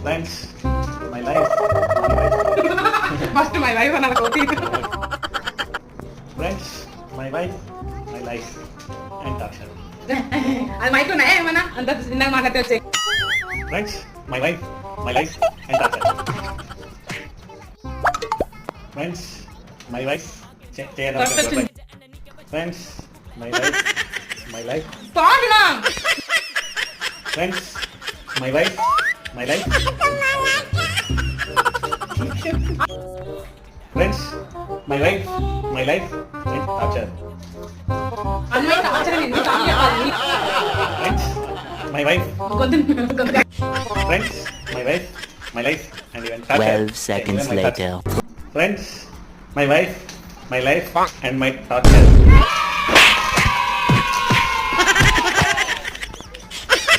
Friends, my life. First my wife అన్న కోతి. Friends, my wife, my life, and Akshay. అది mic ఉన్నాయా ఏమన్నా అంత చిన్నగా మాట్లాడితే వచ్చాయి. Friends, my wife, my life, and Akshay. Friends, my wife. Friends, my wife, my life. Song నా Friends, my wife, my life. Friends, my wife, my life, and Akshay. అన్నయ్య torture ఏంది సాంగ్ చెప్పాలి. Friends, my wife, కొద్ది friends, my wife, my life, and even Akshay. 12 seconds And even my later. Friends, my wife, my life, and my Akshay.